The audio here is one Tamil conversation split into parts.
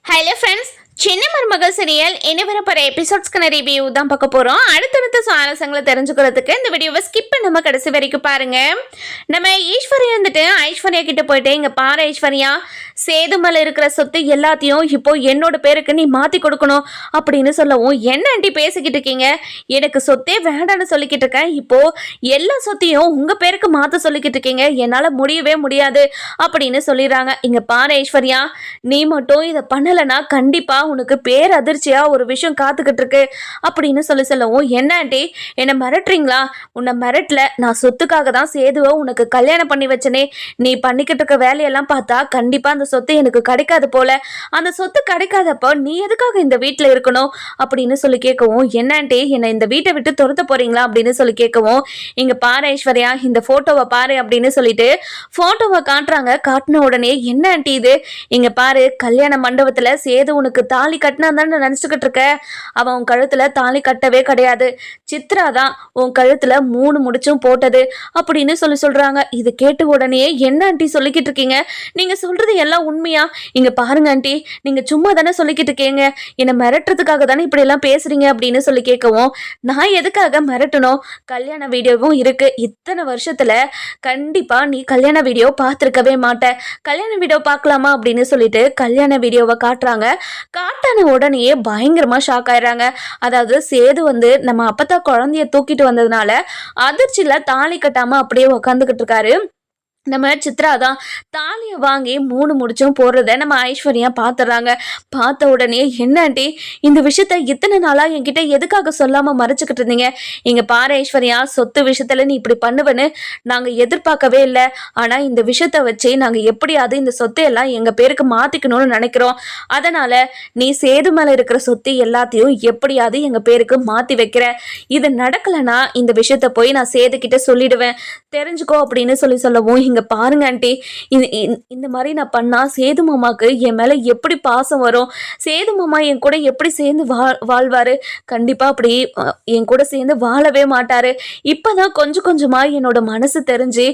ஹலோ ஃப்ரெண்ட்ஸ், சின்ன மருமகள் சீரியல் இனி வரப்போற எபிசோட்ஸ்க்கான ரிவ்யூ தான் பார்க்க போறோம். அடுத்தடுத்த சுவாரஸ்யங்களை தெரிஞ்சுக்கிறதுக்கு இந்த வீடியோவை ஸ்கிப் பண்ணாம கடைசி வரைக்கும் பாருங்க. நம்ம ஈஸ்வரியா வந்துட்டு ஐஸ்வர்யா கிட்ட போயிட்டு, இங்க பாரு ஐஸ்வர்யா, சேது மேல இருக்கிற சொத்து எல்லாத்தையும் இப்போ என்னோட பேருக்கு நீ மாத்தி கொடுக்கணும் அப்படின்னு சொல்லவும், என்ன ஆண்டி பேசிக்கிட்டு இருக்கீங்க, எனக்கு சொத்தே வேண்டான்னு சொல்லிக்கிட்டு இருக்கேன், இப்போ எல்லா சொத்தையும் உங்க பேருக்கு மாத்த சொல்லிக்கிட்டு இருக்கீங்க, என்னால முடியவே முடியாது அப்படின்னு சொல்லிடுறாங்க. இங்க பாரு ஐஸ்வர்யா, நீ மட்டும் இதை பண்ணலைன்னா கண்டிப்பா உனக்கு பேர் அதிர்ச்சியா ஒரு விஷயம் காத்துக்கிட்டு இருக்கு அப்படின்னு சொல்லவும், என்ன ஆண்டி என்ன மிரட்டுறீங்களா? உன்னை மிரட்டல, நான் சொத்துக்காக தான் சேதுவை உனக்கு கல்யாணம் பண்ணி வச்சனே. நீ பண்ணிக்கிட்டு இருக்க வேலையெல்லாம் பார்த்தா கண்டிப்பா அந்த சொத்து எனக்கு கிடைக்காது போல. அந்த சொத்து கிடைக்காதப்போ நீ எதுக்காக இந்த வீட்டில் இருக்கணும் அப்படின்னு சொல்லி கேட்கவும், என்ன ஆண்டி என்னை இந்த வீட்டை விட்டு துரத்த போறீங்களா அப்படின்னு சொல்லி கேட்கவும், இங்க பாரு ஐஸ்வர்யா, இந்த போட்டோவை பாரு அப்படின்னு சொல்லிட்டு போட்டோவை காட்டுறாங்க. காட்டின உடனே, என்ன ஆண்டி இது, இங்க பாரு, கல்யாண மண்டபத்துல சேது உனக்கு தாலி கட்டினா தானே நினைச்சுக்கிட்டு இருக்க, அவன் உன் கழுத்துல தாலி கட்டவே கிடையாது, சித்ரா தான் உன் கழுத்துல 3 முடிச்சும் போட்டது அப்படின்னு சொல்றாங்க. இது கேட்ட உடனே, என்ன ஆண்டி சொல்லிக்கிட்டு இருக்கீங்க, நீங்க சொல்றது எல்லாம் உண்மையா? இங்க பாருங்க ஆண்டி, நீங்க சும்மா தானே சொல்லிக்கிட்டு இருக்கீங்க, என்னை மிரட்டுறதுக்காக தானே இப்படி எல்லாம் பேசுறீங்க அப்படின்னு சொல்லி கேட்கவும், நான் எதுக்காக மிரட்டணும், கல்யாண வீடியோவும் இருக்கு, இத்தனை வருஷத்துல கண்டிப்பா நீ கல்யாண வீடியோ பார்த்துருக்கவே மாட்ட, கல்யாண வீடியோ பார்க்கலாமா அப்படின்னு சொல்லிட்டு கல்யாண வீடியோவை காட்டுறாங்க. காட்டான உடனே பயங்கரமா ஷாக் ஆயிடுறாங்க. அதாவது சேது வந்து நம்ம அப்பத்தான் குழந்தைய தூக்கிட்டு வந்ததுனால அதிர்ச்சியில தாலி கட்டாம அப்படியே உக்காந்துக்கிட்டு இருக்காரு. நம்ம சித்ரா தான் தாலியை வாங்கி 3 முடிச்சும் போடுறத நம்ம ஐஸ்வர்யா பார்த்துறாங்க. பார்த்த உடனே, என்ன ஆண்டி இந்த விஷயத்த இத்தனை நாளா என்கிட்ட எதுக்காக சொல்லாம மறைச்சுக்கிட்டு இருந்தீங்க, இங்க பாரு ஐஸ்வர்யா, சொத்து விஷயத்துல நீ இப்படி பண்ணுவேன்னு நாங்க எதிர்பார்க்கவே இல்லை, ஆனா இந்த விஷயத்த வச்சு நாங்க எப்படியாவது இந்த சொத்தை எல்லாம் எங்க பேருக்கு மாத்திக்கணும்னு நினைக்கிறோம், அதனால நீ சேது மேல இருக்கிற சொத்து எல்லாத்தையும் எப்படியாவது எங்க பேருக்கு மாத்தி வைக்கிற, இது நடக்கலன்னா இந்த விஷயத்த போய் நான் சேது கிட்ட சொல்லிடுவேன், தெரிஞ்சுக்கோ அப்படின்னு சொல்லவும், இங்க பாருங்க ஆண்டி, இந்த மாதிரி நான் பண்ணா சேது மாமாக்கு என் மேல எப்படி பாசம் வரும், சேது மாமா என் கூட எப்படி சேர்ந்து வாழ்வாரு, கண்டிப்பா அப்படி என் கூட சேர்ந்து வாழவே மாட்டாரு, இப்பதான் கொஞ்சம் கொஞ்சமா என்னோட மனசு தெரிஞ்சு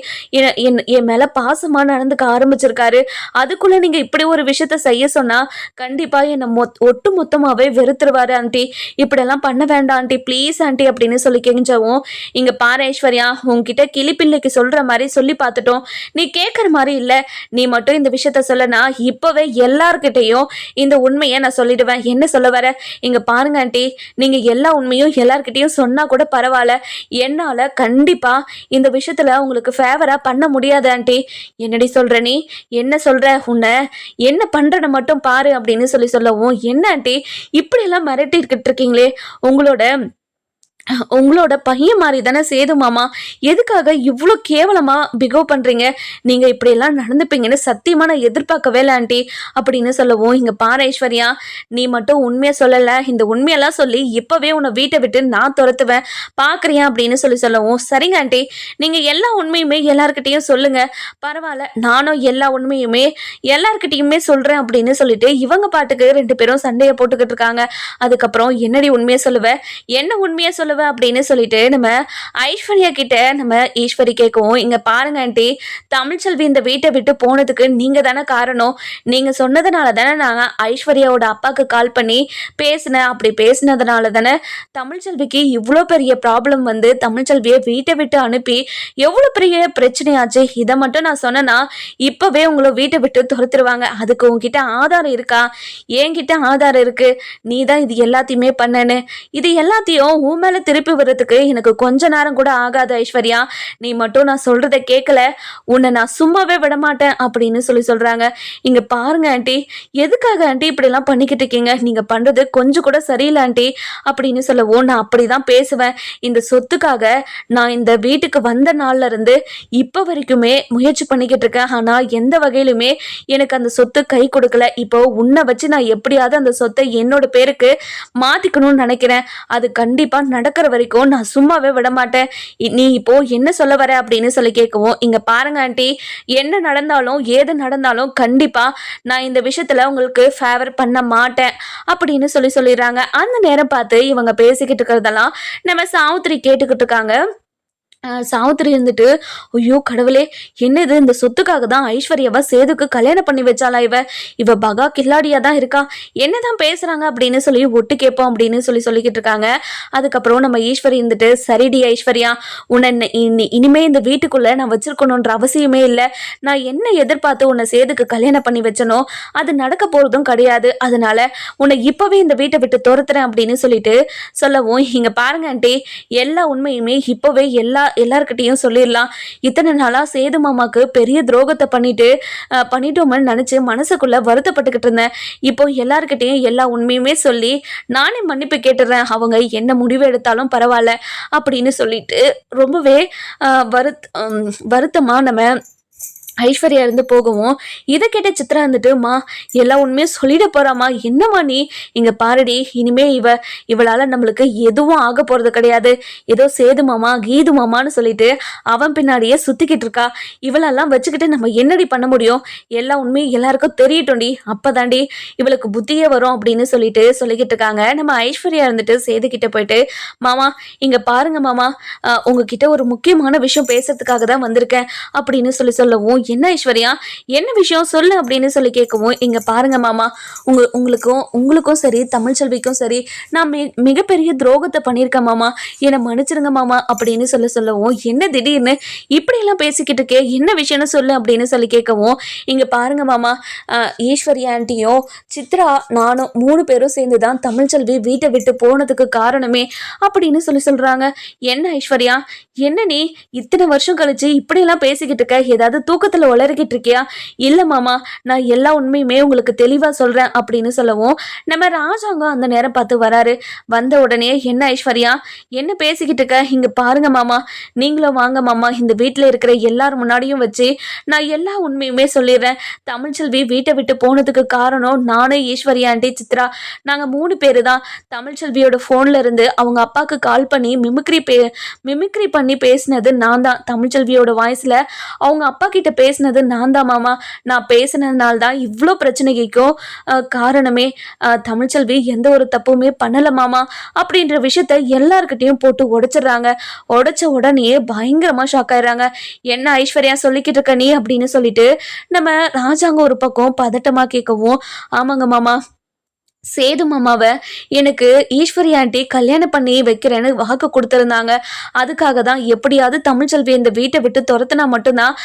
என் மேல பாசமா நடந்துக்க ஆரம்பிச்சிருக்காரு, அதுக்குள்ள நீங்க இப்படி ஒரு விஷயத்த செய்ய சொன்னா கண்டிப்பா என்னை ஒட்டு மொத்தமாவே வெறுத்துருவாரு ஆண்டி, இப்படியெல்லாம் பண்ண வேண்டாம் ஆண்டி, ப்ளீஸ் ஆண்டி அப்படின்னு சொல்லி கெஞ்சவும், இங்க பாரு ஐஸ்வர்யா, உன்கிட்ட கிளிப்பிள்ளைக்கு சொல்ற மாதிரி சொல்லி பார்த்துட்டோம், நீ கேட்கற மாதிரி இல்ல, நீ மட்டும் இந்த விஷயத்த சொல்லனா இப்பவே எல்லார்கிட்டையும் இந்த உண்மையை நான் சொல்லிடுவேன், என்ன சொல்ல வர, இங்க பாருங்க ஆண்டி, நீங்க எல்லா உண்மையும் எல்லார்கிட்டையும் சொன்னா கூட பரவாயில்ல, என்னால கண்டிப்பா இந்த விஷயத்துல உங்களுக்கு ஃபேவரா பண்ண முடியாது ஆண்டி, என்னடி சொல்ற, நீ என்ன சொல்ற, உன்னை என்ன பண்றன்னு மட்டும் பாரு அப்படின்னு சொல்லவும், என்ன ஆண்டி இப்படி எல்லாம் மிரட்டிக்கிட்டு இருக்கீங்களே, உங்களோட பையன் மாதிரி தானே சேது மாமா, எதுக்காக இவ்வளோ கேவலமா பிகேவ் பண்றீங்க, நீங்க இப்படி எல்லாம் நடந்துப்பீங்கன்னு சத்தியமா நான் எதிர்பார்க்கவே இல்லை ஆண்டி அப்படின்னு சொல்லவும், இங்க பாரு ஐஸ்வர்யா, நீ மட்டும் உண்மையை சொல்லல, இந்த உண்மையெல்லாம் சொல்லி இப்பவே உன்னை வீட்டை விட்டு நான் துரத்துவேன் பாக்குறியா அப்படின்னு சொல்லவும், சரிங்க ஆண்டி, நீங்க எல்லா உண்மையுமே எல்லார்கிட்டையும் சொல்லுங்க, பரவாயில்ல, நானும் எல்லா உண்மையுமே எல்லார்கிட்டையுமே சொல்றேன் அப்படின்னு சொல்லிட்டு இவங்க பாட்டுக்கு 2 பேரும் சண்டையை போட்டுக்கிட்டு இருக்காங்க. அதுக்கப்புறம், என்னடி உண்மையை சொல்லுவ, என்ன உண்மையை சொல்லுவ அப்படின்னு சொல்லிட்டு நம்ம ஐஸ்வர்யா கிட்ட நம்ம ஈஸ்வரி கேட்கவும், இங்க பாருங்க ஆண்டி, தமிழ்ச்செல்வி இந்த வீட்டை விட்டு போனதுக்கு நீங்க தானே காரணம், நீங்க சொன்னதுனால தானே நாங்க ஐஸ்வர்யாவோட அப்பாவுக்கு கால் பண்ணி பேசினேன், அப்படி பேசினதுனால தானே தமிழ்ச்செல்விக்கு இவ்வளோ பெரிய ப்ராப்ளம் வந்து தமிழ்ச்செல்வியை வீட்டை விட்டு அனுப்பி எவ்வளோ பெரிய பிரச்சனையாச்சு, இதை மட்டும் நான் சொன்னேன்னா இப்பவே உங்களை வீட்டை விட்டு துரத்துருவாங்க, அதுக்கு உங்ககிட்ட ஆதாரம் இருக்கா, என்கிட்ட ஆதாரம் இருக்கு, நீ தான் இது எல்லாத்தையுமே பண்ணனு, இது எல்லாத்தையும் உன் மேல திருப்பி வர்றதுக்கு எனக்கு கொஞ்ச நேரம் கூட ஆகாது ஐஸ்வர்யா, நீ மட்டும் நான் சொல்றத கேட்கல, உன்னை நான் சும்மாவே விட மாட்டேன் அப்படின்னு சொல்றாங்க. இங்க பாருங்க ஆண்டி, எதுக்காக ஆண்டி இப்படி எல்லாம் பண்ணிக்கிட்டு இருக்கீங்க, நீங்க பண்றது கொஞ்சம் கூட சரியில்லை ஆண்டி அப்படின்னு சொல்லவும், நான் அப்படிதான் பேசுவேன், இந்த சொத்துக்காக நான் இந்த வீட்டுக்கு வந்த நாள்ல இருந்து இப்ப வரைக்குமே முயற்சி பண்ணிக்கிட்டு இருக்கேன், ஆனா எந்த வகையிலுமே எனக்கு அந்த சொத்து கை கொடுக்கல, இப்போ உன்னை வச்சு நான் எப்படியாவது அந்த சொத்தை என்னோட பேருக்கு மாத்திக்கணும்னு நினைக்கிறேன், அது கண்டிப்பா நடக்கிற வரைக்கும் நான் சும்மாவே விட மாட்டேன், நீ இப்போ என்ன சொல்ல வர அப்படின்னு சொல்லி கேட்கவும், இங்க பாருங்க ஆண்டி, என்ன நடந்தாலும் ஏது நடந்தாலும் கண்டிப்பா நான் இந்த விஷயத்துல உங்களுக்கு ஃபேவர் பண்ண மாட்டேன் அப்படின்னு சொல்லிடுறாங்க. அந்த நேரம் பார்த்து இவங்க பேசிக்கிட்டு இருக்கிறதெல்லாம் நம்ம சாவித்திரி கேட்டுக்கிட்டு இருக்காங்க. சாவித்திரி இருந்துட்டு, ஐயோ கடவுளே, என்னது இந்த சொத்துக்காக தான் ஐஸ்வர்யாவை சேதுக்கு கல்யாணம் பண்ணி வச்சாலா இவ பகா கில்லாடியா தான் இருக்கா, என்னதான் பேசுறாங்க அப்படின்னு சொல்லி ஒட்டு கேட்போம் அப்படின்னு சொல்லிக்கிட்டு இருக்காங்க. அதுக்கப்புறம் நம்ம ஈஸ்வரி இருந்துட்டு, சரிடி ஐஸ்வர்யா, உன்னை இனிமே இந்த வீட்டுக்குள்ள நான் வச்சிருக்கணுன்ற அவசியமே இல்லை. நான் என்ன எதிர்பார்த்து உன்னை சேதுக்கு கல்யாணம் பண்ணி வச்சனோ அது நடக்க போறதும் கிடையாது. அதனால உன்னை இப்பவே இந்த வீட்டை விட்டு துரத்துறேன் அப்படின்னு சொல்லிட்டு சொல்லவும், இங்க பாருங்க ஆண்டி, எல்லா உண்மையுமே இப்பவே எல்லார்கிட்டையும் சொல்லிடலாம். இத்தனை நாளா சேது மாமாக்கு பெரிய துரோகத்தை பண்ணிட்டோம்னு நினைச்சு மனசுக்குள்ள வருத்தப்பட்டுக்கிட்டு இருந்தேன். இப்போ எல்லார்கிட்டையும் எல்லா உண்மையுமே சொல்லி நானே மன்னிப்பு கேட்டுறேன். அவங்க என்ன முடிவு எடுத்தாலும் பரவாயில்ல அப்படின்னு சொல்லிட்டு ரொம்பவே வருத்தமா நம்ம ஐஸ்வர்யா இருந்து போகவும், இதை கேட்ட சித்ரா இருந்துட்டு, மா எல்லா உண்மையும் சொல்லிட போறாமா, என்னம்மா நீ இங்க பாருடி, இனிமே இவளால நம்மளுக்கு எதுவும் ஆக போறது கிடையாது. ஏதோ சேது மாமா கீது மாமான்னு சொல்லிட்டு அவன் பின்னாடியே சுத்திக்கிட்டு இருக்கா. இவளெல்லாம் வச்சுக்கிட்டு நம்ம என்னடி பண்ண முடியும்? எல்லா உண்மையும் எல்லாருக்கும் தெரியட்டோண்டி, அப்பதாண்டி இவளுக்கு புத்தியே வரும் அப்படின்னு சொல்லிக்கிட்டு இருக்காங்க. நம்ம ஐஸ்வர்யா இருந்துட்டு சேது கிட்ட போயிட்டு, மாமா இங்க பாருங்க மாமா, உங்ககிட்ட ஒரு முக்கியமான விஷயம் பேசுறதுக்காக தான் வந்திருக்கேன் அப்படின்னு சொல்லவும், என்ன ஐஸ்வர்யா, என்ன விஷயம் சொல்லு அப்படின்னு சொல்லி கேட்கவும், இங்க பாருங்க மாமா, உங்களுக்கும் சரி தமிழ்ச்செல்விக்கும் சரி நான் மிகப்பெரிய துரோகத்தை பண்ணியிருக்கேன் மாமா, என்னை மன்னிச்சிருங்க மாமா அப்படின்னு சொல்லவும், என்ன திடீர்னு இப்படி எல்லாம் பேசிக்கிட்டு இருக்கே, என்ன விஷயம்னு சொல்லு அப்படின்னு சொல்லி கேட்கவும், இங்க பாருங்க மாமா, ஈஸ்வர்யா ஆண்டியும் சித்ரா நானும் 3 பேரும் சேர்ந்துதான் தமிழ்ச்செல்வி வீட்டை விட்டு போனதுக்கு காரணமே அப்படின்னு சொல்றாங்க. என்ன ஐஸ்வர்யா, என்ன நீ இத்தனை வருஷம் கழிச்சு இப்படி எல்லாம் பேசிக்கிட்டு இருக்க, ஏதாவது தூக்கத்துல உளறிக்கிட்டு இருக்கியா? இல்ல மாமா, நான் எல்லா உண்மையுமே உங்களுக்கு தெளிவா சொல்றேன் அப்படின்னு சொல்லவும், நம்ம ராஜாங்கம் அந்த நேரம் பார்த்து வராரு. வந்த உடனே, என்ன ஐஸ்வர்யா, என்ன பேசிக்கிட்டு இருக்க, இங்க பாருங்க மாமா, நீங்களும் வாங்க மாமா, இந்த வீட்டுல இருக்கிற எல்லாரும் முன்னாடியும் வச்சு நான் எல்லா உண்மையுமே சொல்லிடுறேன். தமிழ்ச்செல்வி வீட்டை விட்டு போனதுக்கு காரணம் நானே, ஈஸ்வர்யா ஆண்டி, சித்ரா, நாங்க 3 பேரு தான். தமிழ்ச்செல்வியோட போன்ல இருந்து அவங்க அப்பாவுக்கு கால் பண்ணி மிமிக்ரி பண்ணி பேசினது நான் தான். தமிழ்ச்செல்வியோட வாய்ஸ்ல அவங்க அப்பா கிட்ட பேசினது நான் தான் மாமா. நான் பேசினதுனால தான் இவ்வளோ பிரச்சனைக்கும் காரணமே. தமிழ்ச்செல்வி எந்த ஒரு தப்புமே பண்ணல மாமா அப்படின்ற விஷயத்த எல்லார்கிட்டையும் போட்டு உடைச்சிடுறாங்க. உடைச்ச உடனே பயங்கரமா ஷாக் ஆயிடுறாங்க. என்ன ஐஸ்வர்யா சொல்லிக்கிட்டு இருக்க நீ அப்படின்னு சொல்லிட்டு நம்ம ராஜாங்க ஒரு பக்கம் பதட்டமா கேட்கவும், ஆமாங்க மாமா, சேது மாமாவை எனக்கு ஈஸ்வரி ஆண்டி கல்யாணம் பண்ணி வைக்கிறேன்னு வாக்கு கொடுத்துருந்தாங்க. அதுக்காக தான் எப்படியாவது தமிழ்ச்செல்வி இந்த வீட்டை விட்டு துரத்துனா மட்டும்தான்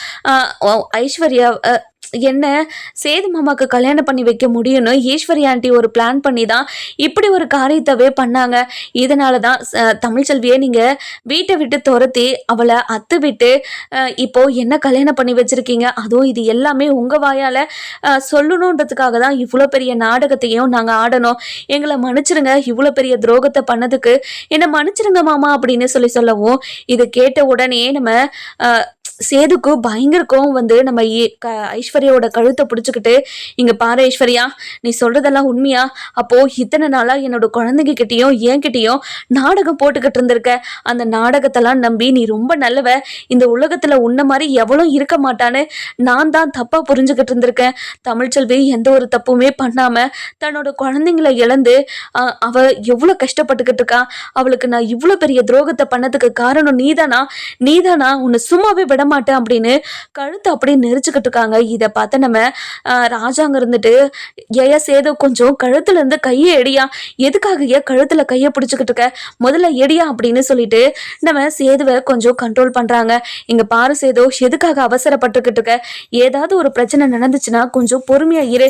ஐஸ்வர்யா என்ன சேது மாமாக்கு கல்யாணம் பண்ணி வைக்க முடியும்னு ஈஸ்வரி ஆண்டி ஒரு பிளான் பண்ணி தான் இப்படி ஒரு காரியத்தவே பண்ணாங்க. இதனால தான் தமிழ்ச்செல்வியை நீங்கள் வீட்டை விட்டு துரத்தி அவளை அத்து விட்டு இப்போ என்ன கல்யாணம் பண்ணி வச்சிருக்கீங்க. அதுவும் இது எல்லாமே உங்கள் வாயால் சொல்லணுன்றதுக்காக தான் இவ்வளோ பெரிய நாடகத்தையும் நாங்கள் ஆடணும். எங்களை மன்னிச்சிருங்க, இவ்வளோ பெரிய துரோகத்தை பண்ணதுக்கு என்னை மன்னிச்சிருங்க மாமா அப்படின்னு சொல்லவும், இதை கேட்ட உடனே நம்ம சேதுக்கு பயங்கர கோவம் வந்து நம்ம ஐஸ்வர்யாவோட கழுத்தை பிடிச்சிக்கிட்டு, இங்க பாரு ஐஸ்வர்யா, நீ சொல்றதெல்லாம் உண்மையா? அப்போ இத்தனை நாளா என்னோட குழந்தைங்க கிட்டேயும் என்கிட்டயும் நாடகம் போட்டுக்கிட்டு இருந்திருக்க. அந்த நாடகத்தெல்லாம் நம்பி நீ ரொம்ப நல்லவ, இந்த உலகத்துல உன்ன மாதிரி எவ்வளவு இருக்க மாட்டான்னு நான் தான் தப்பா புரிஞ்சுக்கிட்டு இருந்திருக்கேன். தமிழ்ச்செல்வி எந்த ஒரு தப்புமே பண்ணாம தன்னோட குழந்தைங்களை இழந்து அவ எவ்வளவு கஷ்டப்பட்டுக்கிட்டு இருக்கா. அவளுக்கு நான் இவ்வளவு பெரிய துரோகத்தை பண்ணதுக்கு காரணம் நீதானா, உன்னை சும்மாவே விட மாட்டேன் அப்படின்னு கழுத்தை அப்படியே நெரிச்சுக்கிட்டு இருக்காங்க. இதை பார்த்து நம்ம ராஜாங்க இருந்துட்டு, ஏயா சேது, கொஞ்சம் கழுத்துல இருந்து கையை எடியா, எதுக்காக கழுத்துல கையை பிடிச்சுக்கிட்டு இருக்க, முதல்ல எடியா அப்படின்னு சொல்லிட்டு நம்ம சேதுவை கொஞ்சம் கண்ட்ரோல் பண்றாங்க. இங்க பாரு சேது, எதுக்காக அவசரப்பட்டுக்கிட்டு இருக்க, ஏதாவது ஒரு பிரச்சனை நடந்துச்சுன்னா கொஞ்சம் பொறுமையா இரு.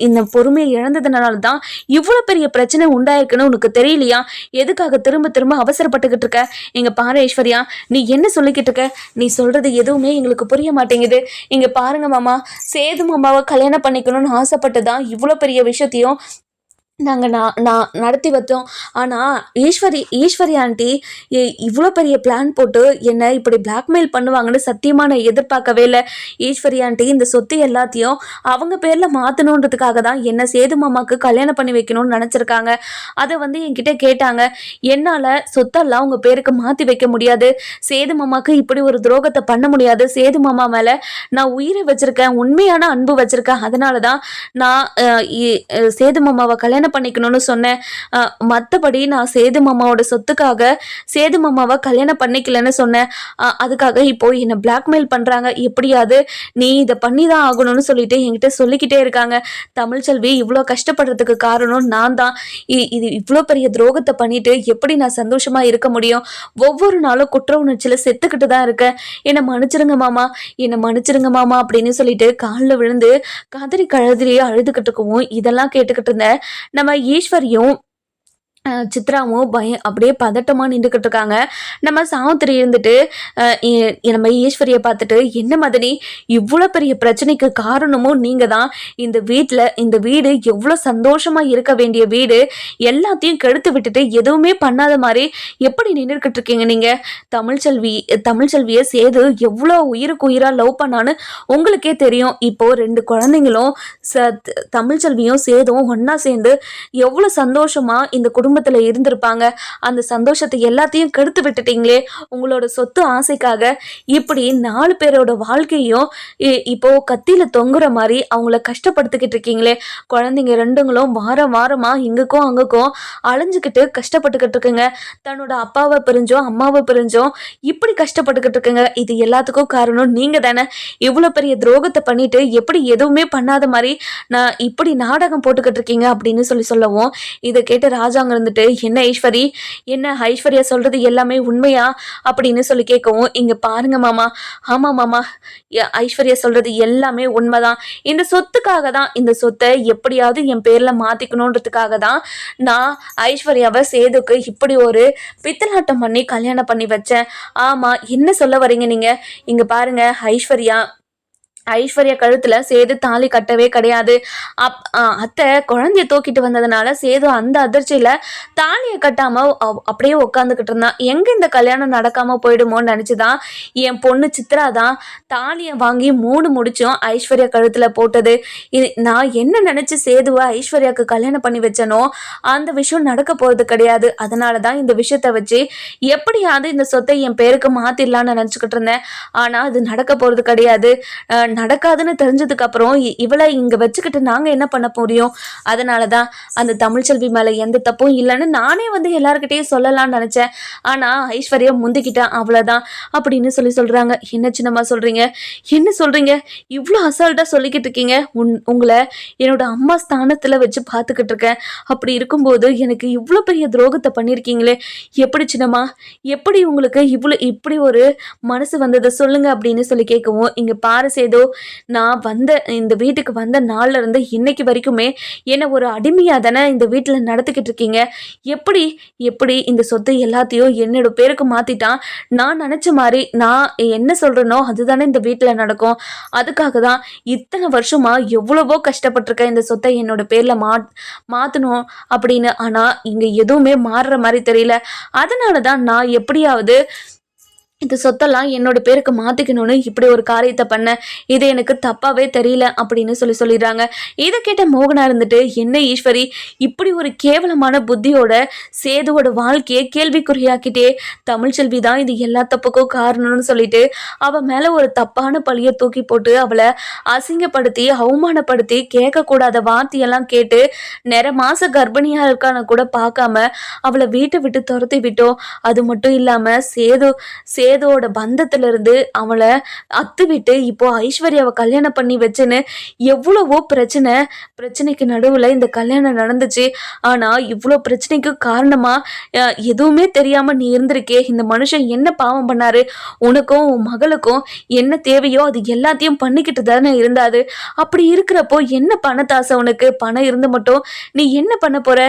இந்த பொறுமையை இழந்ததுனால தான் இவ்வளவு பெரிய பிரச்சனை உண்டாயிருக்குன்னு உனக்கு தெரியலையா? எதுக்காக திரும்ப திரும்ப அவசரப்பட்டுக்கிட்டு இருக்க? இங்க பாரு ஐஸ்வர்யா, நீ என்ன சொல்லிக்கிட்டு இருக்க, நீ சொல்றது எதுவுமே எங்களுக்கு புரிய மாட்டேங்குது. இங்க பாருங்க மாமா, சேது மாமாவை கல்யாணம் பண்ணிக்கணும்னு ஆசைப்பட்டுதான் இவ்வளவு பெரிய விஷயத்தையும் நாங்கள் நான் நடத்தி வச்சோம். ஆனால் ஈஸ்வரி ஆண்டி இவ்வளோ பெரிய பிளான் போட்டு என்னை இப்படி பிளாக்மெயில் பண்ணுவாங்கன்னு சத்தியமாக நான் எதிர்பார்க்கவே இல்லை. ஈஸ்வரி ஆண்டி இந்த சொத்து எல்லாத்தையும் அவங்க பேரில் மாற்றணுன்றதுக்காக தான் என்னை சேது மாமாவுக்கு கல்யாணம் பண்ணி வைக்கணும்னு நினச்சிருக்காங்க. அதை வந்து என்கிட்ட கேட்டாங்க. என்னால் சொத்தெல்லாம் உங்கள் பேருக்கு மாற்றி வைக்க முடியாது, சேது மாமாவுக்கு இப்படி ஒரு துரோகத்தை பண்ண முடியாது, சேது மாமா மேலே நான் உயிரை வச்சுருக்கேன், உண்மையான அன்பு வச்சுருக்கேன், அதனால தான் நான் சேது மாமாவை கல்யாணம் கல்யாணம் பண்ணிக்கணும்னு சொன்னேன். மற்றபடி நான் சேது மாமாவோட சொத்துக்காக சேது மாமாவை கல்யாணம் பண்ணிக்கலன்னு சொன்னேன். அதுக்காக இப்போ என்னை பிளாக்மெயில் பண்ணுறாங்க. எப்படியாவது நீ இதை பண்ணி தான் ஆகணும்னு சொல்லிட்டு என்கிட்ட சொல்லிக்கிட்டே இருக்காங்க. தமிழ்ச்செல்வி இவ்வளோ கஷ்டப்படுறதுக்கு காரணம் நான் தான். இது இவ்வளோ பெரிய துரோகத்தை பண்ணிட்டு எப்படி நான் சந்தோஷமா இருக்க முடியும்? ஒவ்வொரு நாளும் குற்ற உணர்ச்சியில செத்துக்கிட்டு தான் இருக்கேன். என்னை மன்னிச்சிருங்க மாமா, என்னை மன்னிச்சிருங்க மாமா அப்படின்னு சொல்லிட்டு காலில் விழுந்து கதறி கழுதிரி அழுதுகிட்டு இருக்கவும் இதெல்லாம் கேட்டுக்கிட்டு இருந்தேன். நம்ம ஈஸ்வரியும் சித்ராவும் அப்படியே பதட்டமா நின்றுக்கிட்டு இருக்காங்க. நம்ம சாவித்திரி இருந்துட்டு நம்ம ஈஸ்வரியை பார்த்துட்டு, என்ன மதனி, இவ்வளோ பெரிய பிரச்சனைக்கு காரணமும் நீங்க தான். இந்த வீடு எவ்வளோ சந்தோஷமா இருக்க வேண்டிய வீடு, எல்லாத்தையும் கெடுத்து விட்டுட்டு எதுவுமே பண்ணாத மாதிரி எப்படி நின்றுக்கிட்டு இருக்கீங்க நீங்க? தமிழ்ச்செல்வியை சேது எவ்வளோ உயிருக்கு உயிரா லவ் பண்ணான்னு உங்களுக்கே தெரியும். இப்போ 2 குழந்தைங்களும் தமிழ்ச்செல்வியும் சேதும் ஒன்னா சேர்ந்து எவ்வளோ சந்தோஷமா இந்த குடும்பத்துல இருந்திருப்பாங்க. அந்த சந்தோஷத்தை எல்லாத்தையும் கெடுத்து விட்டுட்டீங்களே. உங்களோட சொத்து ஆசைக்காக இப்படி 4 பேரோட வாழ்க்கையும் இப்போ கத்தியில தொங்குற மாதிரி அவங்கள கஷ்டப்படுத்திக்கிட்டு இருக்கீங்களே. குழந்தைங்க 2ங்களும் வாரமா இங்குக்கும் அங்குக்கும் அலைஞ்சுக்கிட்டு கஷ்டப்பட்டுக்கிட்டு இருக்குங்க. தன்னோட அப்பாவை பிரிஞ்சோம் அம்மாவை பிரிஞ்சோம் இப்படி கஷ்டப்பட்டுக்கிட்டு இருக்குங்க. இது எல்லாத்துக்கும் காரணம் நீங்க தானே. இவ்வளவு பெரிய துரோகத்தை பண்ணிட்டு எப்படி எதுவுமே பண்ணாத மாதிரி நான் இப்படி நாடகம் போட்டுக்கிட்டு இருக்கீங்க அப்படின்னு சொல்லவும் இதை கேட்டு ராஜாங்க இருந்துட்டு, என்ன ஈஸ்வரி, என்ன ஐஸ்வர்யா சொல்றது எல்லாமே உண்மையா அப்படின்னு சொல்லி கேட்கவும், இங்க பாருங்க மாமா, ஆமா மாமா, ஐஸ்வர்யா சொல்றது எல்லாமே உண்மைதான். இந்த சொத்துக்காக தான், இந்த சொத்தை எப்படியாவது என் பேர்ல மாத்திக்கணுன்றதுக்காக தான் நான் ஐஸ்வர்யாவை சேதுக்கு இப்படி ஒரு பித்தலாட்டம் பண்ணி கல்யாணம் பண்ணி வச்சேன். ஆமா, என்ன சொல்ல வரீங்க நீங்க? இங்க பாருங்க, ஐஸ்வர்யா கழுத்துல சேது தாலி கட்டவே கிடையாது. அத்தை குழந்தைய தூக்கிட்டு வந்ததுனால சேது அந்த அதிர்ச்சியில தாலியை கட்டாம அப்படியே உட்காந்துக்கிட்டு இருந்தான். எங்க இந்த கல்யாணம் நடக்காம போயிடுமோன்னு நினைச்சுதான் என் பொண்ணு சித்ரா தான் தாலியை வாங்கி 3 முடிச்சும் ஐஸ்வர்யா கழுத்துல போட்டது. நான் என்ன நினைச்சு சேதுவை ஐஸ்வர்யாவுக்கு கல்யாணம் பண்ணி வச்சனோ அந்த விஷயம் நடக்க போறது கிடையாது. அதனாலதான் இந்த விஷயத்த வச்சு எப்படியாவது இந்த சொத்தை என் பேருக்கு மாத்திடலான்னு நினைச்சுக்கிட்டு இருந்தேன். ஆனா அது நடக்க போறது கிடையாது. நடக்காதுன்னு தெரிஞ்சதுக்கு அப்புறம் இவளை இங்க வச்சுக்கிட்டு நாங்க என்ன பண்ண முடியும்? அதனாலதான் அந்த தமிழ்ச்செல்வி மேல எந்த தப்பும் இல்லைன்னு நானே எல்லார்கிட்டையும் சொல்லலாம்னு நினைச்சேன். ஆனா ஐஸ்வர்யா முந்திக்கிட்டேன், அவ்வளவுதான் அப்படின்னு சொல்றாங்க. என்ன சின்னம்மா சொல்றீங்க? என்ன சொல்றீங்க? இவ்வளவு அசால்ட்டா சொல்லிக்கிட்டு இருக்கீங்க. உங்களை என்னோட அம்மா ஸ்தானத்துல வச்சு பார்த்துக்கிட்டு இருக்கேன். அப்படி இருக்கும்போது எனக்கு இவ்வளவு பெரிய துரோகத்தை பண்ணிருக்கீங்களே. எப்படி சின்னம்மா, எப்படி உங்களுக்கு இப்படி ஒரு மனசு வந்ததை சொல்லுங்க அப்படின்னு கேட்கவும், இங்க பாரு சேது, நான் இந்த வீட்டுக்கு வந்த நாள்ல இருந்து இன்னைக்கு வரைக்குமே என்ன ஒரு அடிமையா தானே இந்த வீட்டுல நடத்திக்கிட்டு இருக்கீங்க. எப்படி இந்த சொத்து எல்லாத்தையும் என்னோட பேருக்கு மாத்திட்டான். நான் நினைச்ச மாதிரி நான் என்ன சொல்றேனோ அதுதானே இந்த வீட்டுல நடக்கும். அதுக்காக தான் இத்தனை வருஷமா எவ்வளவோ கஷ்டப்பட்டிருக்கேன் இந்த சொத்தை என்னோட பேர்ல மாத்தணும் அப்படின்னு. ஆனா இங்க எதுவுமே மாறுற மாதிரி தெரியல. அதனாலதான் நான் எப்படியாவது இந்த சொத்தெல்லாம் என்னோட பேருக்கு மாத்திக்கணும்னு இப்படி ஒரு காரியத்தை பண்ண. இது எனக்கு தப்பாவே தெரியல அப்படின்னு சொல்லிடுறாங்க. இதை கேட்ட மோகனா இருந்துட்டு, என்ன ஈஸ்வரி, இப்படி ஒரு கேவலமான புத்தியோட சேதுவோட வாழ்க்கையை கேள்விக்குறியாக்கிட்டே தமிழ்ச்செல்வி தான் இது எல்லா தப்புக்கும் காரணம்னு சொல்லிட்டு அவ மேல ஒரு தப்பான பழிய தூக்கி போட்டு அவளை அசிங்கப்படுத்தி அவமானப்படுத்தி கேட்கக்கூடாத வார்த்தையெல்லாம் கேட்டு மாச கர்ப்பிணியா இருக்கான்னு கூட பார்க்காம அவளை வீட்டை விட்டு துரத்தி விட்டோம். அது மட்டும் இல்லாம சேதுவோட பந்தத்துல இருந்து அவளை அத்துவிட்டு இப்போ ஐஸ்வர்யாவை கல்யாணம் பண்ணி வச்சுன்னு எவ்வளவோ பிரச்சனைக்கு நடுவுல இந்த கல்யாணம் நடந்துச்சு. ஆனா இவ்வளோ பிரச்சனைக்கு காரணமா எதுவுமே தெரியாம நீ இருந்திருக்கே. இந்த மனுஷன் என்ன பாவம் பண்ணாரு? உனக்கும் உன் மகளுக்கும் என்ன தேவையோ அது எல்லாத்தையும் பண்ணிக்கிட்டு தானே இருந்தாது. அப்படி இருக்கிறப்போ என்ன பணத்தாசை உனக்கு? பணம் இருந்து மட்டும் நீ என்ன பண்ண போற?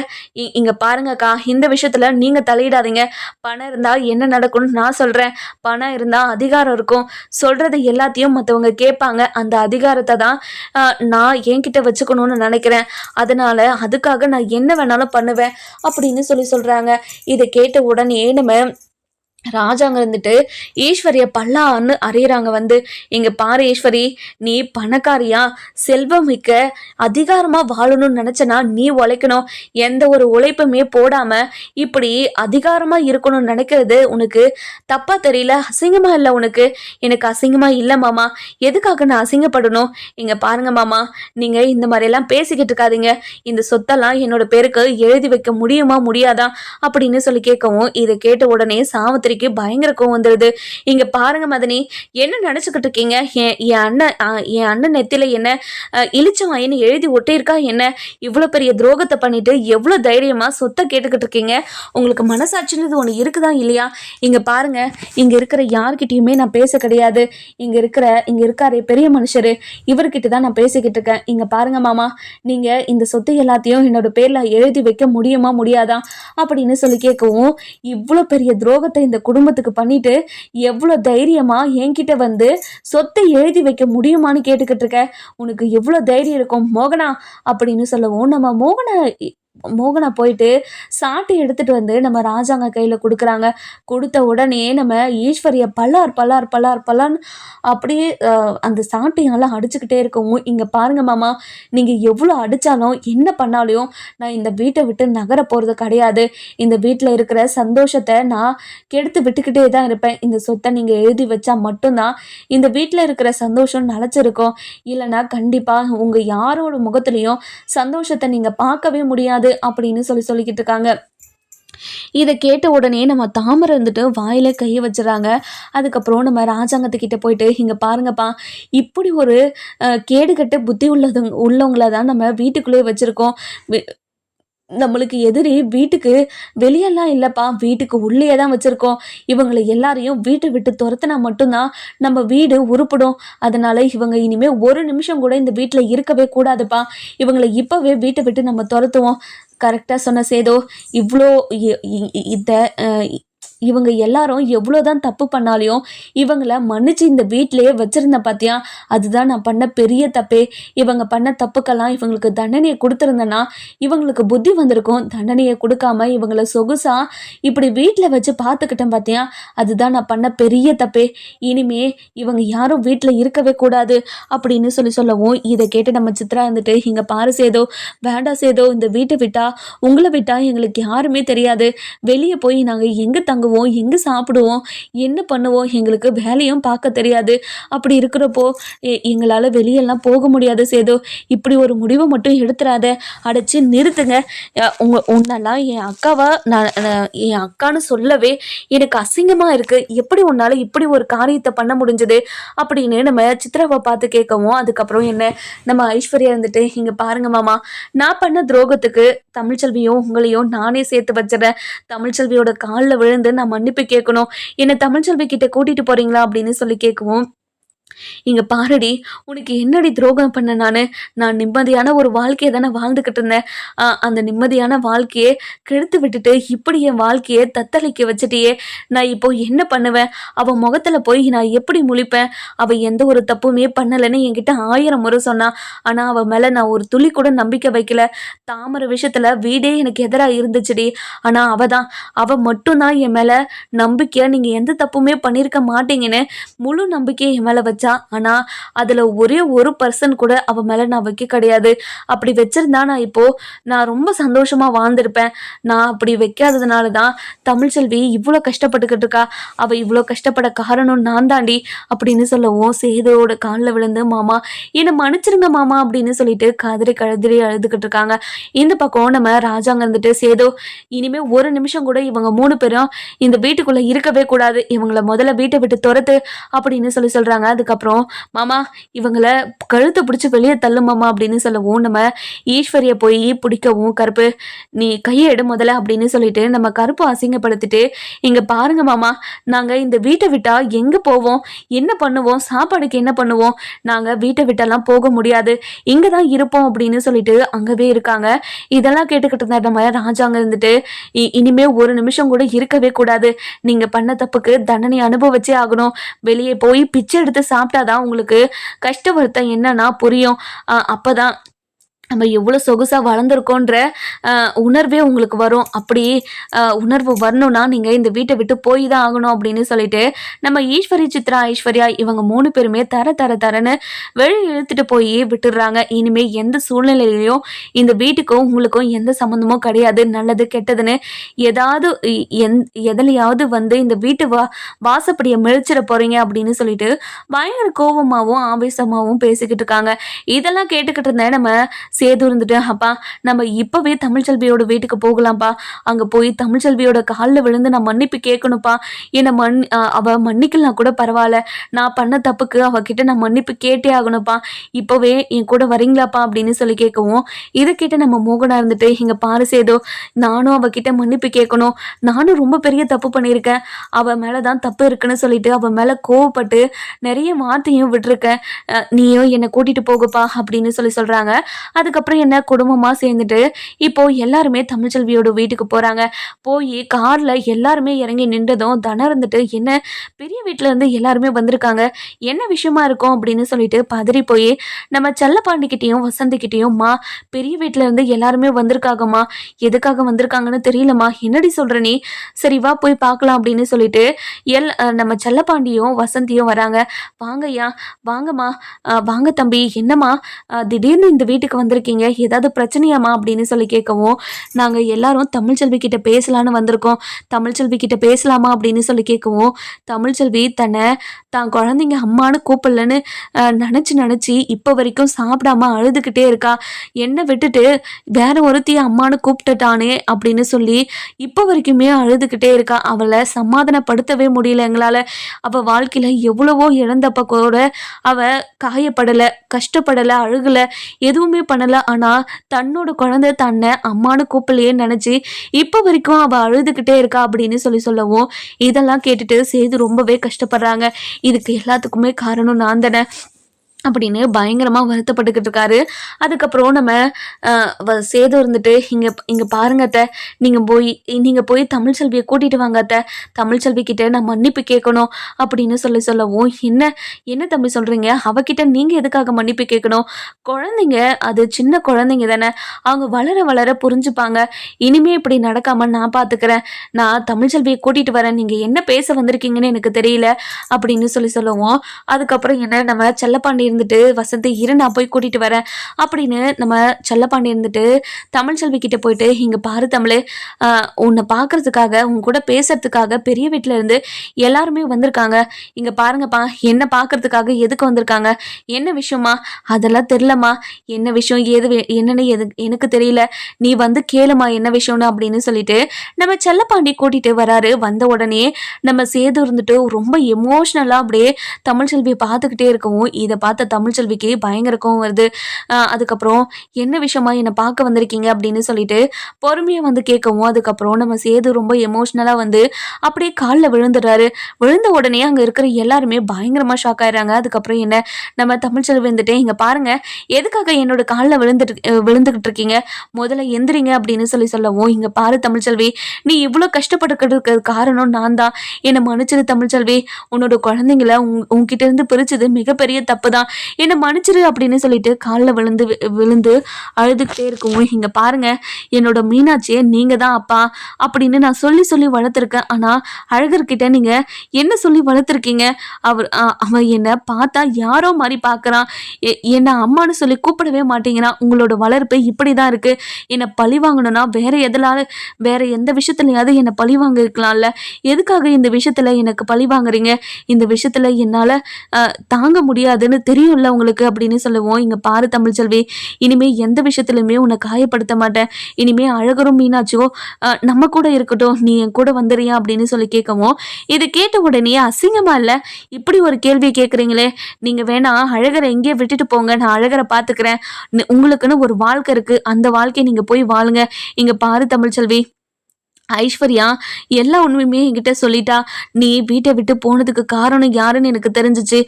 இங்க பாருங்கக்கா, இந்த விஷயத்துல நீங்க தலையிடாதீங்க. பணம் இருந்தா என்ன நடக்கும்னு நான் சொல்றேன். பணம் இருந்தா அதிகாரம் இருக்கும். சொல்றது எல்லாத்தையும் மற்றவங்க கேட்பாங்க. அந்த அதிகாரத்தை தான் நான் என்கிட்ட வச்சுக்கணும்னு நினைக்கிறேன். அதனால அதுக்காக நான் என்ன வேணாலும் பண்ணுவேன் அப்படின்னு சொல்றாங்க. இதை கேட்ட உடனே நம்ம ராஜாங்க இருந்துட்டு ஈஸ்வரிய பல்லான்னு அறியறாங்க. வந்து இங்க பாரு ஈஸ்வரி, நீ பணக்காரியா செல்வம் மிக்க அதிகாரமா வாழணும்னு நினைச்சனா நீ உழைக்கணும். எந்த ஒரு உழைப்புமே போடாம இப்படி அதிகாரமா இருக்கணும்னு நினைக்கிறது உனக்கு தப்பா தெரியல? அசிங்கமா இல்லை உனக்கு? எனக்கு அசிங்கமா இல்லை மாமா. எதுக்காக நான் அசிங்கப்படணும்? இங்க பாருங்க மாமா, நீங்க இந்த மாதிரி எல்லாம் பேசிக்கிட்டு இருக்காதீங்க. இந்த சொத்தெல்லாம் என்னோட பேருக்கு எழுதி வைக்க முடியுமா முடியாதா அப்படின்னு சொல்லி கேட்கவும், இதை கேட்ட உடனே சாவித்திரிக்கு பயங்கர கோவம் வந்துருது. இங்க பாருங்க மதனி, என்ன நினைச்சுக்கிட்டு இருக்கீங்க? என் அண்ணன் நெத்தில என்ன இழிச்சவாயின்னு எழுதி ஒட்டியிருக்கா என்ன? இவ்வளவு பெரிய துரோகத்தை பண்ணிட்டு எவ்வளவு தைரியமா சொத்தை கேட்டுக்கிட்டு இருக்கீங்க? உங்களுக்கு மனசாட்சின்னு ஒண்ணு இருக்குதா இல்லையா? இங்க பாருங்க, இங்க இருக்கிற யார்கிட்டயுமே நான் பேச கிடையாது. இங்க இருக்காரு பெரிய மனுஷரு, இவர்கிட்ட தான் நான் பேசிக்கிட்டு இருக்கேன். இங்க பாருங்க மாமா, நீங்க இந்த சொத்து எல்லாத்தையும் என்னோட பேர்ல எழுதி வைக்க முடியுமா முடியாதா அப்படின்னு சொல்லி கேட்கவும், இவ்வளவு பெரிய துரோகத்தை இந்த குடும்பத்துக்கு பண்ணிட்டு எவ்வளவு தைரியமா என்கிட்ட வந்து சொத்தை எழுதி வைக்க முடியுமான்னு கேட்டுக்கிட்டு இருக்க? உனக்கு எவ்வளவு தைரியம் இருக்கும் மோகனா அப்படின்னு சொல்லவும், நம்ம மோகனா போயிட்டு சாட்டை எடுத்துட்டு வந்து நம்ம ராஜாங்க கையில கொடுக்குறாங்க. கொடுத்த உடனே நம்ம ஈஸ்வரிய பல்லார் அப்படியே அந்த சாட்டையால அடிச்சுக்கிட்டே இருக்கவும், இங்க பாருங்க மாமா, நீங்க எவ்வளவு அடிச்சாலும் என்ன பண்ணாலும் நான் இந்த வீட்டை விட்டு நகர போறது கிடையாது. இந்த வீட்டுல இருக்கிற சந்தோஷத்தை நான் கெடுத்து விட்டுக்கிட்டே தான் இருப்பேன். இந்த சொத்தை நீங்க எழுதி வச்சா மட்டும்தான் இந்த வீட்டுல இருக்கிற சந்தோஷம் நிலைச்சிருக்கும். இல்லைன்னா கண்டிப்பா உங்க யாரோட முகத்திலையும் சந்தோஷத்தை நீங்க பார்க்கவே முடியாது அப்படின்னு சொல்லிக்கிட்டு இருக்காங்க. இதை கேட்ட உடனே நம்ம தாமரை இருந்துட்டு வாயில கையை வச்சுறாங்க. அதுக்கப்புறம் நம்ம ராஜாங்கத்துக்கிட்ட போயிட்டு, இங்க பாருங்கப்பா, இப்படி ஒரு கேடுகட்ட புத்தி உள்ளவங்கள தான் நம்ம வீட்டுக்குள்ளேயே வச்சிருக்கோம். நம்மளுக்கு எதிரி வீட்டுக்கு வெளியெல்லாம் இல்லைப்பா, வீட்டுக்கு உள்ளே தான் வச்சுருக்கோம். இவங்களை எல்லாரையும் வீட்டை விட்டு துரத்துனா மட்டும்தான் நம்ம வீடு உருப்படும். அதனால இவங்க இனிமேல் ஒரு நிமிஷம் கூட இந்த வீட்டில் இருக்கவே கூடாதுப்பா. இவங்களை இப்போவே வீட்டை விட்டு நம்ம துரத்துவோம். கரெக்டாக சொன்ன சேதோ, இவ்வளோ இவங்க எல்லாரும் எவ்வளோதான் தப்பு பண்ணாலையும் இவங்கள மன்னிச்சு இந்த வீட்டிலேயே வச்சிருந்த பார்த்தியா, அதுதான் நான் பண்ண பெரிய தப்பே. இவங்க பண்ண தப்புக்கெல்லாம் இவங்களுக்கு தண்டனையை கொடுத்துருந்தேன்னா இவங்களுக்கு புத்தி வந்திருக்கும். தண்டனையை கொடுக்காம இவங்களை சொகுசா இப்படி வீட்டில் வச்சு பார்த்துக்கிட்டேன் பார்த்தியா, அதுதான் நான் பண்ண பெரிய தப்பே. இனிமே இவங்க யாரும் வீட்டில் இருக்கவே கூடாது அப்படின்னு சொல்லவும், இதை கேட்டு நம்ம சித்ரா இருந்துட்டு, இங்கே பாரு சேதோ, வேண்டாம் சேதோ, இந்த வீட்டை விட்டா உங்களை விட்டா எங்களுக்கு யாருமே தெரியாது. வெளியே போய் நாங்கள் எங்கே தங்குவோம், எங்கே சாப்பிடுவோம், என்ன பண்ணுவோம், எங்களுக்கு வேலையும் பார்க்க தெரியாது. அப்படி இருக்கிறப்போ எங்களால் வெளியெல்லாம் போக முடியாது சேதோ. இப்படி ஒரு முடிவை மட்டும் எடுத்துறாத, அடைச்சி நிறுத்துங்க. உன்னெல்லாம் என் அக்காவா என் அக்கான்னு சொல்லவே எனக்கு அசிங்கமாக இருக்குது. எப்படி உன்னால் இப்படி ஒரு காரியத்தை பண்ண முடிஞ்சது அப்படின்னு நம்ம சித்ராவை பார்த்து கேட்கவும், அதுக்கப்புறம் என்ன நம்ம ஐஸ்வர்யா இருந்துட்டு, இங்கே பாருங்க மாமா, நான் பண்ண துரோகத்துக்கு தமிழ்ச்செல்வியும் உங்களையும் நானே சேர்த்து வச்சிடறேன். தமிழ்ச்செல்வியோட காலில் விழுந்து நான் மன்னிப்பு கேட்கணும். என்னை தமிழ்ச்செல்வி கிட்ட கூட்டிட்டு போறீங்களா அப்படின்னு சொல்லி கேட்கவும், இங்க பாருடி, உனக்கு என்னடி துரோகம் பண்ண? நான் நிம்மதியான ஒரு வாழ்க்கையை தானே வாழ்ந்துக்கிட்டு இருந்தேன். அந்த நிம்மதியான வாழ்க்கையை கெடுத்து விட்டுட்டு இப்படி என் வாழ்க்கையை தத்தளிக்க வச்சுட்டியே. நான் இப்போ என்ன பண்ணுவேன்? அவன் முகத்துல போய் நான் எப்படி முழிப்பேன்? அவ எந்த ஒரு தப்புமே பண்ணலைன்னு என்கிட்ட 1000 முறை சொன்னான். ஆனா அவ மேல நான் ஒரு துளி கூட நம்பிக்கை வைக்கல. தாமரை விஷயத்துல வீடே எனக்கு எதிராக இருந்துச்சுடி. ஆனா அவ மட்டும்தான் என் மேல நம்பிக்கையா நீங்க எந்த தப்புமே பண்ணியிருக்க மாட்டீங்கன்னு முழு நம்பிக்கையை என் மேல வச்சா. ஆனா அதுல ஒரே ஒரு பர்சன் கூட அவ மேல நான் வைக்க கிடையாது. அப்படி வச்சிருந்தா நான் ரொம்ப சந்தோஷமா வாழ்ந்திருப்பேன். நான் அப்படி வைக்காததுனாலதான் தமிழ்ச்செல்வி இவ்வளவு கஷ்டப்பட்டுக்கிட்டு இருக்கா. அவ இவ்வளவு கஷ்டப்பட காரணம் நான் தாண்டி அப்படின்னு சொல்லவும், சேதோட காலில் விழுந்து, மாமா என்னை மன்னிச்சிருங்க மாமா அப்படின்னு சொல்லிட்டு கதறி அழுதுகிட்டு இருக்காங்க. இந்த பக்கம் நம்ம ராஜாங்க இருந்துட்டு, சேதோ, இனிமே ஒரு நிமிஷம் கூட இவங்க 3 பேரும் இந்த வீட்டுக்குள்ள இருக்கவே கூடாது. இவங்களை முதல்ல வீட்டை விட்டு துரத்து அப்படின்னு சொல்றாங்க. அதுக்கப்புறம், மாமா இவங்களை கழுத்தை பிடிச்சி வெளியே தள்ளு மாமா அப்படின்னு சொல்லவும், நம்ம ஈஸ்வரிய போய் பிடிக்கவும், கருப்பு நீ கையை எடு முதல்ல அப்படின்னு சொல்லிட்டு நம்ம கருப்பு அசிங்கப்படுத்திட்டு, இங்க பாருங்க மாமா, நாங்க இந்த வீட்டை விட்டா எங்க போவோம், என்ன பண்ணுவோம், சாப்பாடுக்கு என்ன பண்ணுவோம், நாங்க வீட்டை விட்டெல்லாம் போக முடியாது, இங்கதான் இருப்போம் அப்படின்னு சொல்லிட்டு அங்கவே இருக்காங்க. இதெல்லாம் கேட்டுக்கிட்டு இருந்த நம்ம ராஜாங்க இருந்துட்டு, இனிமே ஒரு நிமிஷம் கூட இருக்கவே கூடாது. நீங்க பண்ண தப்புக்கு தண்டனை அனுபவிச்சே ஆகணும். வெளியே போய் பிச்சை எடுத்து சாப்பிட்டாதான் உங்களுக்கு கஷ்ட வருத்தம் என்னன்னா புரியும். அப்பதான் நம்ம எவ்வளோ சொகுசாக வளர்ந்துருக்கோன்ற உணர்வே உங்களுக்கு வரும். அப்படி உணர்வு வரணும்னா நீங்கள் இந்த வீட்டை விட்டு போய் தான் ஆகணும் அப்படின்னு சொல்லிட்டு நம்ம ஈஸ்வரி, சித்ரா, ஐஸ்வர்யா இவங்க 3 பேருமே தரன்னு வெளியே இழுத்துட்டு போய் விட்டுடுறாங்க. இனிமேல் எந்த சூழ்நிலையிலையும் இந்த வீட்டுக்கும் உங்களுக்கும் எந்த சம்மந்தமும் கிடையாது. நல்லது கெட்டதுன்னு ஏதாவது எதுலையாவது வந்து இந்த வீட்டு வாசப்படியை மிழிச்சிட போறீங்க அப்படின்னு சொல்லிட்டு பயங்கர கோபமாகவும் ஆவேசமாகவும் பேசிக்கிட்டு இருக்காங்க. இதெல்லாம் கேட்டுக்கிட்டு இருந்தேன் நம்ம சேது இருந்துட்டு, அப்பா நம்ம இப்பவே தமிழ்ச்செல்வியோட வீட்டுக்கு போகலாம்ப்பா, அங்க போய் தமிழ்ச்செல்வியோட காலில் விழுந்து நான் மன்னிப்பு கேட்கணும்ப்பா, என்னை அவ மன்னிக்கலாம் கூட பரவாயில்ல, நான் பண்ண தப்புக்கு அவகிட்ட நான் மன்னிப்பு கேட்டே ஆகணும்ப்பா, இப்பவே என் கூட வரீங்களாப்பா அப்படின்னு சொல்லி கேட்கவும், இதை கேட்ட நம்ம மோகனா இருந்துட்டு, இங்க பாரு சேது, நானும் அவகிட்ட மன்னிப்பு கேட்கணும், நானும் ரொம்ப பெரிய தப்பு பண்ணியிருக்கேன், அவ மேலதான் தப்பு இருக்குன்னு சொல்லிட்டு அவ மேல கோவப்பட்டு நிறைய வார்த்தையும் விட்டுருக்கேன், நீயும் என்னை கூட்டிட்டு போகப்பா அப்படின்னு சொல்றாங்க. அதுக்கப்புறம் என்ன குடும்பமா சேர்ந்துட்டு இப்போ எல்லாருமே தமிழ்ச்செல்வியோட வீட்டுக்கு போறாங்க. போய் கார்ல எல்லாருமே இறங்கி நின்றதும் தன இருந்துட்டு, என்ன பெரிய வீட்டுல இருந்து எல்லாருமே வந்திருக்காங்க, என்ன விஷயமா இருக்கும் அப்படின்னு சொல்லிட்டு பதறி போய் நம்ம செல்லப்பாண்டிக்கிட்டையும் வசந்திக்கிட்டையும், மா பெரிய வீட்டுல இருந்து எல்லாருமே வந்திருக்காங்கம்மா, எதுக்காக வந்திருக்காங்கன்னு தெரியலம்மா, என்னடி சொல்ற நீ, சரி வா போய் பார்க்கலாம் அப்படின்னு சொல்லிட்டு நம்ம செல்லப்பாண்டியும் வசந்தியும் வராங்க. வாங்கய்யா, வாங்கம்மா, வாங்க தம்பி, என்னம்மா திடீர்னு இந்த வீட்டுக்கு வந்திருக்கீங்க, ஏதாவது பிரச்சனையாமா அப்படின்னு சொல்லி கேட்கவும், நாங்கள் எல்லாரும் தமிழ்ச்செல்வி கிட்ட பேசலான்னு வந்திருக்கோம், தமிழ்ச்செல்வி கிட்ட பேசலாமா அப்படின்னு சொல்லி கேட்கவும், தமிழ்ச்செல்வி தான் குழந்தைங்க அம்மானு கூப்பிடலன்னு நினச்சி இப்போ வரைக்கும் சாப்பிடாம அழுதுகிட்டே இருக்கா, என்னை விட்டுட்டு வேற ஒருத்தி அம்மானு கூப்பிட்டுட்டானே அப்படின்னு சொல்லி இப்போ வரைக்குமே அழுதுகிட்டே இருக்கா, அவளை சமாதானப்படுத்தவே முடியல எங்களால், அவள் வாழ்க்கையில் எவ்வளவோ இழந்தப்ப கூட அவள் காயப்படலை, கஷ்டப்படலை, அழுகலை, எதுவுமே பண்ணல, ஆனா தன்னோட குழந்தை தன்னை அம்மானு கூப்பிடலையே நினைச்சு இப்ப வரைக்கும் அவ அழுதுகிட்டே இருக்கா அப்படின்னு சொல்லவும், இதெல்லாம் கேட்டுட்டு சேது ரொம்பவே கஷ்டப்படுறாங்க. இதுக்கு எல்லாத்துக்குமே காரணம் நான் தானே அப்படின்னு பயங்கரமாக வருத்தப்பட்டுக்கிட்டு இருக்காரு. அதுக்கப்புறம் நம்ம சேது இருந்துட்டு, இங்கே பாருங்க அத்தை, நீங்கள் போய் தமிழ்ச்செல்வியை கூட்டிகிட்டு வாங்க அத்தை, தமிழ்ச்செல்வி கிட்ட நான் மன்னிப்பு கேட்கணும் அப்படின்னு சொல்லவும், என்ன தம்பி சொல்கிறீங்க, அவகிட்ட நீங்கள் எதுக்காக மன்னிப்பு கேட்கணும், குழந்தைங்க அது சின்ன குழந்தைங்க தானே, அவங்க வளர வளர புரிஞ்சுப்பாங்க, இனிமே இப்படி நடக்காமல் நான் பார்த்துக்கிறேன், நான் தமிழ்ச்செல்வியை கூட்டிகிட்டு வரேன், நீங்கள் என்ன பேச வந்திருக்கீங்கன்னு எனக்கு தெரியல அப்படின்னு சொல்லவும், அதுக்கப்புறம் என்ன நம்ம செல்லப்பாண்டி இருந்துட்டு, வசந்தி இரு நான் போய் கூட்டிட்டு வரேன் அப்படின்னு நம்ம செல்லப்பாண்டி இருந்துட்டு தமிழ்ச்செல்வி கிட்ட போயிட்டு, இங்க பாரு தமிழ், உன்னை பார்க்கறதுக்காக உன் கூட பேசுறதுக்காக பெரிய வீட்டுல இருந்து எல்லாருமே வந்திருக்காங்க, இங்க பாருங்கப்பா, என்ன பார்க்கறதுக்காக எதுக்கு வந்திருக்காங்க, என்ன விஷயமா, அதெல்லாம் தெரியலம்மா, என்ன விஷயம் என்னன்னு எனக்கு தெரியல, நீ வந்து கேளுமா என்ன விஷயம்னு அப்படின்னு சொல்லிட்டு நம்ம செல்லப்பாண்டி கூட்டிட்டு வராரு. வந்த உடனே நம்ம சேது இருந்துட்டு ரொம்ப எமோஷ்னலா அப்படியே தமிழ்ச்செல்வியை பார்த்துக்கிட்டே இருக்கவும், இதை பார்த்த தமிழ்ச்செல்விக்கு பயங்கர கோவம் வருது. அதுக்கப்புறம் என்ன விஷயமா என்னை பார்க்க வந்திருக்கீங்க அப்படின்னு சொல்லிட்டு பொறுமையாக வந்து கேட்கவும், அதுக்கப்புறம் நம்ம சேது ரொம்ப எமோஷ்னலாக வந்து அப்படியே காலில் விழுந்துடுறாரு. விழுந்த உடனே அங்கே இருக்கிற எல்லாருமே பயங்கரமாக ஷாக் ஆயிடுறாங்க. அதுக்கப்புறம் என்ன நம்ம தமிழ்ச்செல்வி வந்துட்டு, இங்கே பாருங்க, எதுக்காக என்னோட காலில் விழுந்துகிட்டு இருக்கீங்க, முதல்ல எந்திரிங்க அப்படின்னு சொல்லவும், இங்கே பாரு தமிழ்ச்செல்வி, நீ இவ்வளோ கஷ்டப்பட்டுக்கிறதுக்கு காரணம் நான் தான், என்னை மன்னிச்சிரு தமிழ்ச்செல்வி, உன்னோட குழந்தைங்கள உங்ககிட்ட இருந்து பிரிச்சது மிகப்பெரிய தப்பு தான், என்னை மன்னிச்சிரு அப்படின்னு சொல்லிட்டு காலில் விழுந்து அழுதுகிட்டே இருக்கவும், இங்க பாருங்க, என்னோட மீனாட்சியை நீங்க தான் அப்பா அப்படின்னு நான் சொல்லி வளர்த்துருக்கேன், ஆனா அழகர்கிட்ட நீங்க என்ன சொல்லி வளர்த்துருக்கீங்க, அவன் என்னை பார்த்தா யாரோ மாதிரி பார்க்கறான், என்னை அம்மானு சொல்லி கூப்பிடவே மாட்டேங்கிறான், உங்களோட வளர்ப்பு இப்படிதான் இருக்கு, என்னை பழி வாங்கணும்னா வேற எந்த விஷயத்துலயாவது என்னை பழி வாங்க இருக்கலாம்ல, எதுக்காக இந்த விஷயத்துல எனக்கு பழி வாங்குறீங்க, இந்த விஷயத்துல என்னால தாங்க முடியாதுன்னு தெரியும்ல உங்களுக்கு அப்படின்னு சொல்லுவோம். இங்க பாரு தமிழ்ச்செல்வி, இனிமே எந்த விஷயத்திலுமே உன்னை காயப்படுத்த மாட்டேன், இனிமே அழகரும் மீனாட்சியோ நம்ம கூட இருக்கட்டும், நீ என் கூட வந்துறியா அப்படின்னு சொல்லி கேட்கவும், இது கேட்ட உடனே அசிங்கமா இல்ல, இப்படி ஒரு கேள்வியை கேட்குறீங்களே, நீங்க வேணா அழகரை எங்கேயே விட்டுட்டு போங்க, நான் அழகரை பார்த்துக்கிறேன், உங்களுக்குன்னு ஒரு வாழ்க்கை இருக்கு, அந்த வாழ்க்கையை நீங்க போய் வாழுங்க, இங்க பாரு தமிழ்ச்செல்வி, ஐஸ்வர்யா எல்லா உண்மையுமே என்கிட்ட சொல்லிட்டா. நீ வீட்டை விட்டு போனதுக்கு காரணம் யாருன்னு எனக்கு தெரிஞ்சிச்சு.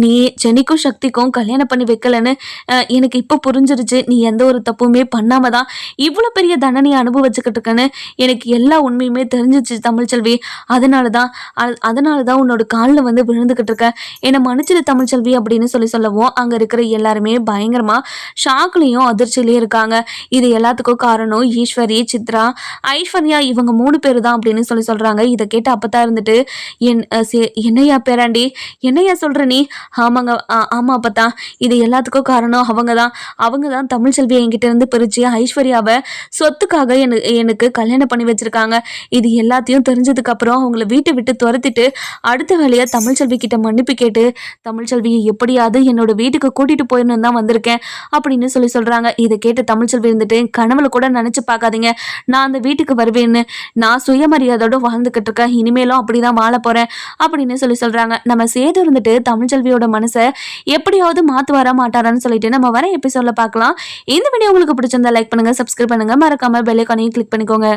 நீ ஜெனிக்கும் சக்திக்கும் கல்யாணம் பண்ணி வைக்கலன்னு எனக்கு இப்போ புரிஞ்சிருச்சு. நீ எந்த ஒரு தப்புமே பண்ணாம தான் இவ்வளோ பெரிய தண்டனையை அனுபவிச்சுக்கிட்டு இருக்கேன்னு எனக்கு எல்லா உண்மையுமே தெரிஞ்சிச்சு தமிழ்ச்செல்வி. அதனால தான் உன்னோட காலில் வந்து விழுந்துக்கிட்டு இருக்கேன். என்னை மன்னிச்சிடு தமிழ்ச்செல்வி அப்படின்னு சொல்லவும் அங்கே இருக்கிற எல்லாருமே பயங்கரமாக ஷாக்லேயும் அதிர்ச்சியிலையும் இருக்காங்க. இது எல்லாத்துக்கும் காரணம் ஈஸ்வரி, சித்ரா, ஐஸ்வர்யா இவங்க 3 பேரு தான் அப்படின்னு சொல்றாங்க. இதை கேட்டு அப்பதான் இருந்துட்டு என்னையா பேராண்டி, என்னையா சொல்ற நீ? ஆமாங்க, ஆமா அப்பதான். இது எல்லாத்துக்கும் காரணம் அவங்க தான் தமிழ்ச்செல்வியை என்கிட்ட இருந்து பிரிச்சு ஐஸ்வர்யாவை சொத்துக்காக எனக்கு கல்யாணம் பண்ணி வச்சிருக்காங்க. இது எல்லாத்தையும் தெரிஞ்சதுக்கு அப்புறம் அவங்கள வீட்டை விட்டு துரத்திட்டு அடுத்த வேலையா தமிழ்ச்செல்வி கிட்ட மன்னிப்பு கேட்டு தமிழ்ச்செல்வியை எப்படியாவது என்னோட வீட்டுக்கு கூட்டிட்டு போயிடணும் தான் வந்திருக்கேன் அப்படின்னு சொல்றாங்க. இதை கேட்டு தமிழ்ச்செல்வி இருந்துட்டு கனவுல கூட நினைச்சு பார்க்காதீங்க, நான் அந்த வீட்டுக்கு வருவேன்னு. நான் சுயமரியாதையோட வாழ்ந்துகிட்டு இருக்கேன், இனிமேலும் அப்படிதான் வாழ போறேன் அப்படின்னு சொல்றாங்க. நம்ம சேது இருந்துட்டு தமிழ்ச்செல்வியோட மனசை எப்படியாவது மாத்துவாரா மாட்டாரான்னு சொல்லிட்டு நம்ம வர எபிசோட்ல பார்க்கலாம். இந்த வீடியோ உங்களுக்கு பிடிச்சிருந்தா லைக் பண்ணுங்க, சப்ஸ்கிரைப் பண்ணுங்க, மறக்காம பெல் ஐகானையும் கிளிக் பண்ணிக்கோங்க.